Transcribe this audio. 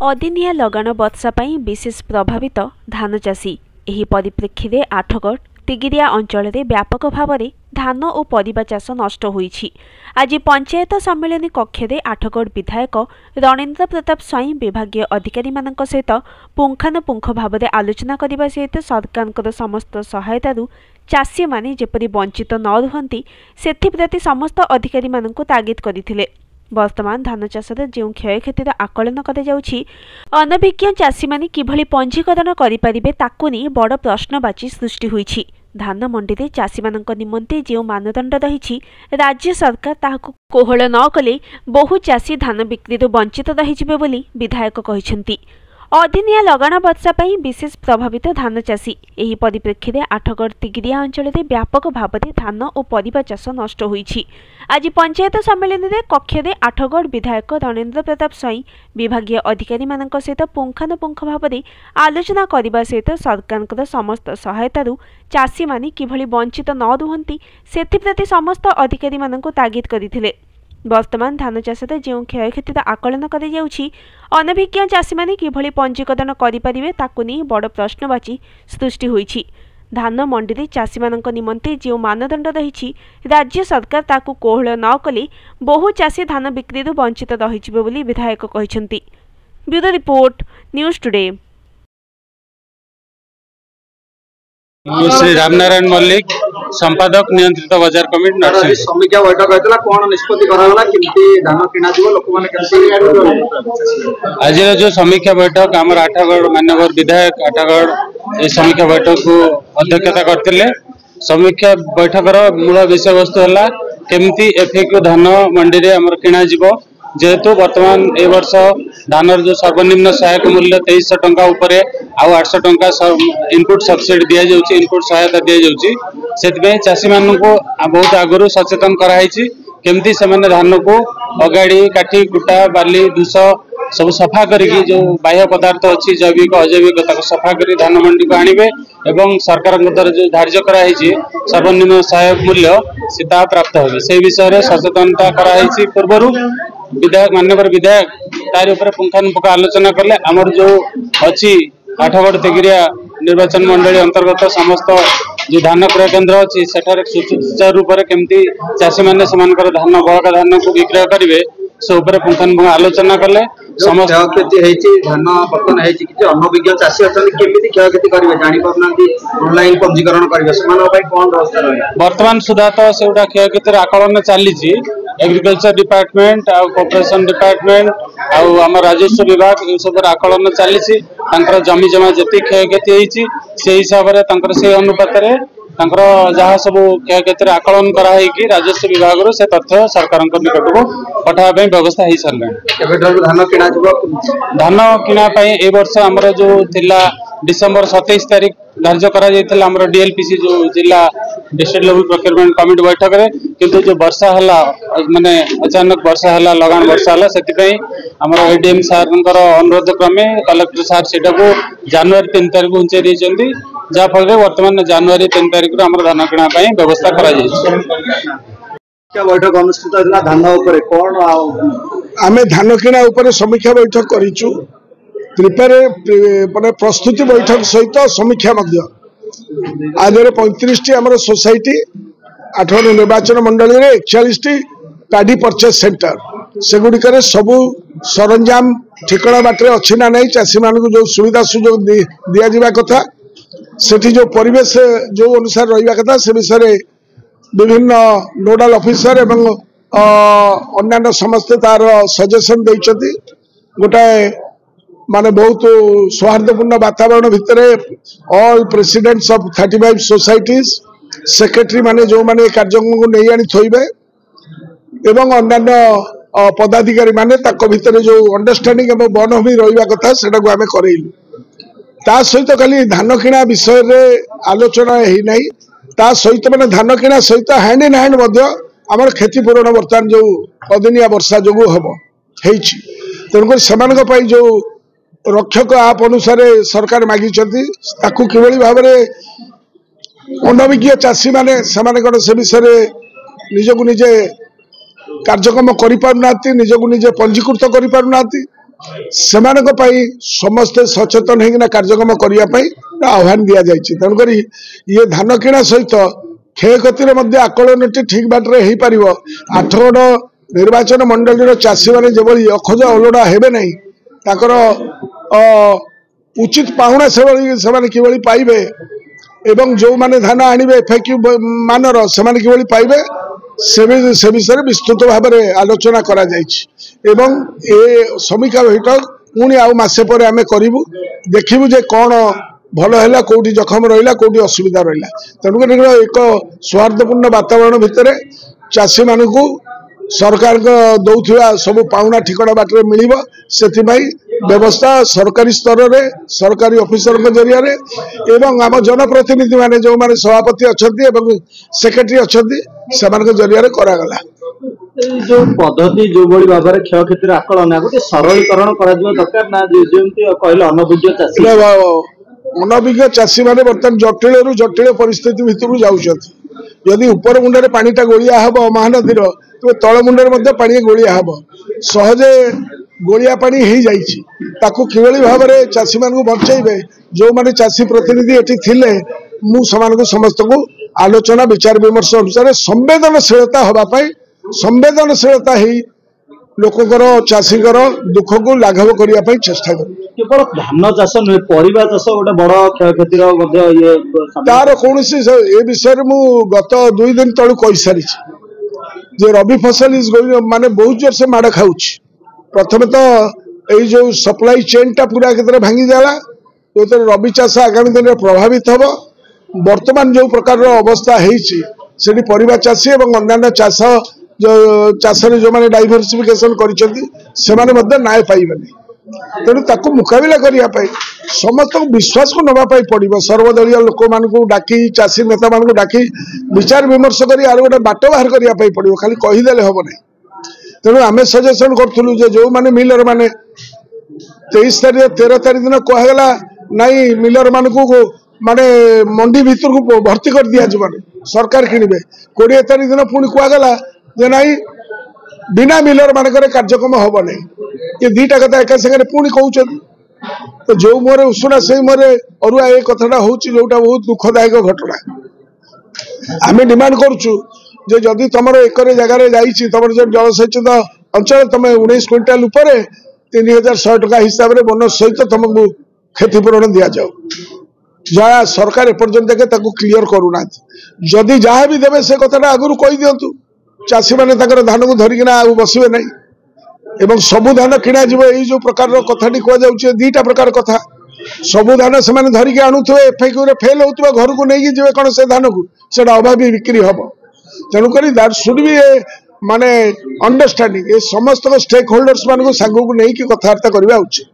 अदिनिया लगाण वर्षा ପାଇଁ विशेष प्रभावित धान चाषी। ଏହି ପରିପ୍ରେକ୍ଷୀରେ ଆଠଗଡ଼ ତିଗିରିଆ ଅଞ୍ଚଳରେ ବ୍ୟାପକ ଭାବରେ ଧାନ ଓ ପରିବା ଚାଷ ନଷ୍ଟ ହୋଇଛି। ଆଜି ପଞ୍ଚାୟତ ସମ୍ମିଳନୀ କକ୍ଷରେ ଆଠଗଡ଼ ବିଧାୟକ ରଣେନ୍ଦ୍ର ପ୍ରତାପ ସ୍ୱାଇଁ ବିଭାଗୀୟ ଅଧିକାରୀମାନଙ୍କ ସହିତ ପୁଙ୍ଖାନୁପୁଙ୍ଖ ଭାବରେ आलोचना କରିବା ସହିତ ସରକାରଙ୍କର ସମସ୍ତ ସହାୟତାରୁ ଚାଷୀମାନେ ଯେପରି ବଞ୍ଚିତ ନ ରୁହନ୍ତି ସେଥିପ୍ରତି ସମସ୍ତ ଅଧିକାରୀମାନଙ୍କୁ ତାଗିଦ କରିଥିଲେ। वर्तमान धान चाषर जो क्षयक्षतिर आकलन कराଯାଉଛି अनभिज्ञ चाषी माने किभली पंजीकरण करिपारिबे ताकु नै बड़ प्रश्नवाची सृष्टि होईछि। धान मंडी रे चाषी मानक निमंते जो मानदंड रहिछि राज्य सरकार ताहाकु कोहळ न कले बहु चाषी धान बिक्री वंचित रहिजिबे बोली विधायक कहिसेंती। अदिनिया लगाण वर्षा ପାଇଁ विशेष प्रभावित धान चाषी। ଏହି ପରିପ୍ରେକ୍ଷୀରେ ଆଠଗଡ଼ ତିଗିରିଆ ଅଞ୍ଚଳରେ ବ୍ୟାପକ ଭାବରେ ଧାନ ଓ ପରିବା ଚାଷ ନଷ୍ଟ ହୋଇଛି। ଆଜି ପଞ୍ଚାୟତ ସମ୍ମିଳନୀରେ କକ୍ଷରେ ଆଠଗଡ଼ ବିଧାୟକ ରଣେନ୍ଦ୍ର ପ୍ରତାପ ସ୍ୱାଇଁ ବିଭାଗୀୟ ଅଧିକାରୀମାନଙ୍କ ସହିତ ପୁଙ୍ଖାନୁପୁଙ୍ଖ ଭାବରେ ଆଲୋଚନା କରିବା ସହିତ ସରକାରଙ୍କର ସମସ୍ତ ସହାୟତାରୁ ଚାଷୀମାନେ କିଭଳି ବଞ୍ଚିତ ନ ରୁହନ୍ତି ସେଥିପ୍ରତି ସମସ୍ତ ଅଧିକାରୀମାନଙ୍କୁ ତାଗିଦ କରିଥିଲେ। वर्तमान धान चाषर जो क्षयक्षतिर आकलन कराଯାଉଛି अनभिज्ञ चाषी माने किभली पंजीकरण करिपारिबे ताकु नै बड़ प्रश्नवाची सृष्टि होईछि। धान मंडी रे चाषी मानक निमंते जो मानदंड रहिछि राज्य सरकार ताकु कोहळ न कले बहु चाषी धान बिक्री वंचित रहिजिबे बोली विधायक कहिसेंती। Bureau report news today. Shri Ramnarayan Mallick संपादक नियंत्रित बाजार कमिटी नरसिंह। समीक्षा बैठक होइतला कोन निष्पत्ति कराला केमती धान किना दिबो लोक माने केमती आज जो समीक्षा बैठक हमर आठगढ़ मान्यवर विधायक आठगढ़ ए समीक्षा बैठक को अध्यक्षता करथिले। समीक्षा बैठक रो मूल विषय वस्तु हला केमती एफएक्यू धान मंडी रे हमर किना जिवो जेहेतु वर्तमान ए वर्ष धानर जो सर्वनिम्न सहायक मूल्य 2300 टंका उपरे आ 800 टंका इनपुट सब्सिडी दिया जाउची इनपुट सहायता दिया जाउची सेतबे चाषी मानन को बहुत आगरु सचेतन कराइछि केमती से माने धान को अगाड़ी काठी कुटा बाली दूस सब सफा करके जो बाह्य पदार्थ अच्छी जैविक अजैविक ताको सफा करी धान मंडी को आनिबे एवं सरकार द्वारा जो धार्य कराइछि सर्वनिम्न सहायक मूल्य सीधा प्राप्त होबे से विषय रे सचेतनता कराइछि। पूर्वरु विधायक मान्यवर विधायक तार ऊपर पुंखानुपुंख आलोचना करले हमर जो अछि आठगढ़ तिगिरिया निर्वाचन मंडली अंतर्गत समस्त जो धान क्रय केन्द्र अच्छी सेठारे सुचारू रूप से केमती चाषी मैंने धान बड़का धान को विक्रय करेंगे से पुंखानुपुंख आलोचना कले। समस्त क्षति धान पतन किसी अनभिज्ञ चाषी अच्छा केमी क्षयक्षति करेंगे जानी पारना ऑनलाइन पंजीकरण करेंगे कौन व्यवस्था रही वर्तमान सुधा तो से क्षयक्षति आकलन चली एग्रीकल्चर डिपार्टमेंट आ कोऑपरेशन डिपार्टमेंट आम राजस्व विभाग ये सब आकलन चली जमी जमा जी क्षयक्षति होती से हिसाब से अनुपात जहाँ सब क्षयक्षति आकलन कराई राजस्व विभाग से तथ्य सरकार निकट को पठावा व्यवस्था हो सारे। धान किना ए वर्ष आमर जो थिला डिसेंबर 27 तारीख धार्य करा डीएलपीसी जो जिला डिस्ट्रिक्ट लेवल प्रोक्योरमेंट कमिटी बैठक रे किंतु जो वर्षा हला माने अचानक वर्षा हला लगान वर्षा हला सेति आमर एडीएम सार अनुरोध क्रमे कलेक्टर सार सेटा को जनवरी 3 तारीख उंचे देइचंदी जा फल वर्तमान जनवरी 3 तारीख रो आमर धान किना व्यवस्था करा क्या बैठक अनुष्ठित होला धान ऊपर कोन आमे धान किना ऊपर समीक्षा बैठक करिचु प्रिपेयर माने प्रस्तुति बैठक सहित समीक्षा आज 35 टी आमर सोसाइटी 8 निर्वाचन मंडली रे 41 टी पैडी परचेस सेंटर सेगुड़िक सबू सरंजाम ठिकଣା बाटे अच्छी ना नहीं चाषी मान को जो सुविधा सुजोग दि जावा कथा सेठी जो परिवेश जो अनुसार रहा कथा से विषय विभिन्न नोडाल ऑफिसर एवं अन्य समस्ते तार सजेशन देइछथि गोटाए माने बहुत सौहार्दपूर्ण वातावरण भितर all presidents of 35 societies secretary माने जो माने कार्यक्रम को नहीं आनी थोइबे एवं अन्य पदाधिकारी माने ताको भितर जो अंडरस्टैंडिंग एवं बनहमी रहिबा कथा सेटा को आमे करैलु ता सहित खाली धान किना विषय रे आलोचना हेई नाही ता सहित माने धान किना सहित हैंड इन हैंड मध्य आमर क्षतिपूरण वर्तमान जो अदिनिया वर्षा जोगु हबो हेछि तेणुकर सेमानक पई जो रक्षक आप अनुसार सरकार मागी किभली भाव अनभिज्ञ चाषी माने से विषय निजक निजे कार्यक्रम कर निजक निजे पंजीकृत कर ସେମାନଙ୍କ ପାଇଁ ସମସ୍ତେ ସଚେତନ ହେଇକିନା କାର୍ଯ୍ୟକ୍ରମ କରିବା ପାଇଁ ଆହ୍ୱାନ ଦିଆଯାଇଛି। ତେଣୁକରି ଇଏ ଧାନ କିଣା ସହିତ କ୍ଷୟକ୍ଷତିର ମଧ୍ୟ ଆକଳନଟି ଠିକ୍ ବାଟରେ ହେଇପାରିବ। ଆଠଗଡ଼ ନିର୍ବାଚନ ମଣ୍ଡଳୀର ଚାଷୀମାନେ ଯେଭଳି ଅଖୋଜ ଅଲୋଡ଼ା ହେବେ ନାହିଁ, ତାଙ୍କର ଉଚିତ ପାଉଣା ସେମାନେ କିଭଳି ପାଇବେ ଏବଂ ଯେଉଁମାନେ ଧାନ ଆଣିବେ ଏଫଏକ୍ୟୁ ମାନର ସେମାନେ କିଭଳି ପାଇବେ ସେ ବିଷୟରେ ବିସ୍ତୃତ ଭାବରେ ଆଲୋଚନା କରାଯାଇଛି ଏବଂ ଏ ସମୀକ୍ଷା ବୈଠକ ପୁଣି ଆଉ ମାସେ ପରେ ଆମେ କରିବୁ, ଦେଖିବୁ ଯେ କ'ଣ ଭଲ ହେଲା, କୋଉଠି ଜଖମ ରହିଲା, କୋଉଠି ଅସୁବିଧା ରହିଲା। ତେଣୁକରି ଏକ ସୌହାର୍ଦ୍ଦ୍ୟପୂର୍ଣ୍ଣ ବାତାବରଣ ଭିତରେ ଚାଷୀମାନଙ୍କୁ ସରକାରଙ୍କ ଦଉଥିବା ସବୁ ପାଉଣା ଠିକଣା ବାଟରେ ମିଳିବ, ସେଥିପାଇଁ ବ୍ୟବସ୍ଥା ସରକାରୀ ସ୍ତରରେ ସରକାରୀ ଅଫିସରଙ୍କ ଜରିଆରେ ଏବଂ ଆମ ଜନପ୍ରତିନିଧି ମାନେ ଯେଉଁମାନେ ସଭାପତି ଅଛନ୍ତି ଏବଂ ସେକ୍ରେଟାରୀ ଅଛନ୍ତି ସେମାନଙ୍କ ଜରିଆରେ କରାଗଲା। जो पद्धति जो भली भाव में क्षयक्षतिर आकलन गोटे सरलीकरण करा दरकार ना, जेमती कहले अनभिज्ञ चाषी अनभिज्ञ चाषी मैंने बर्तमान जटिल रु जटिल परिस्थिति भितर जाऊँच। जदि उपर मुंडे पानीटा गोलिया हम महानदी तेज तल मुंडे पानी गोलिया हम सहजे गोलिया पानी हो जाकू किभली भाव में चाषी मान बचेबे जो माने चाषी प्रतिनिधि एटी थिले मुझे समस्त को आलोचना विचार विमर्श अनुसार संवेदनशीलता होगापाई संवेदनशीलता ही लोककर चाषीकर दुख को लाघव करने चेष्टा कर। केवल धान चाष नुहे परिबा चाष गोटे बड़ क्षय तार कौन ए विषय मु गत 2 दिन तलू कही सारी जे रबी फसल इज माने बहुत जोर से माड़ खाऊ। प्रथम तो यही जो सप्लाई चेन टा पूरा क्षेत्र भांगी जाला जो रबी चाष आगामी दिन में प्रभावित हम। वर्तमान जो प्रकार अवस्था है परिबा चाषी और अन्य चाष जो चाष जो मैंने डाइवर्सिफिकेशन कर न्याय पाइबे। तेणु ताकू मुकाबला करने समस्त विश्वास को नवाई पड़ो सर्वदलीय लोक मान डाकी चाषी नेता मान डाकी विचार विमर्श कर गोटे बाट बाहर करने पड़ो, खाली कहीदे हम ना। तेणु आम सजेसन करूँ जो मैंने मिलर मैंने 23 तारीख 13 तारीख दिन कहगला नाई मिलर मान को माने मंडी भीतर को भर्ती कर दिया सरकार किणवे। 20 तारीख दिन पुणी कहगला जे नाई बिना मिलर मानकर कार्यक्रम हम ना। ये दीटा कथा एक सागर पुणी कहते तो जो मोरे उसुना से मोरे अरुआ ये कथाटा हूँ जोटा बहुत दुखदायक घटना। आम डिमांड करुचु जे जदि तुम एकर जगार तुम जो जलसेचित अंचल तुम 19 क्विंटाल उपर 3100 टका हिसाब से बोनस सहित तुमको क्षतिपूरण दि जाऊ जहाँ सरकार एपर्यंत क्लीयर करूना। जदि जहाँ भी देवे से कथा आगुरी कही दिंतु चाषी मैंने धान को धरिकिना बसवे ना एवं सबु धान किणा जीव यही जो प्रकार कथाटी कहुचे दीटा प्रकार कथा सबु धान से धरिकी आणुवे एफएक्यू रे फेल होता घर को लेकिन जी कौन से धान को सेटा अभावी बिक्री हम। तेणुक दैट शुड बी ए माने अंडरस्टैंडिंग ए समस्त स्टेक होल्डर्स मान सांग को लेकिन कथबार्ता करवा उचित।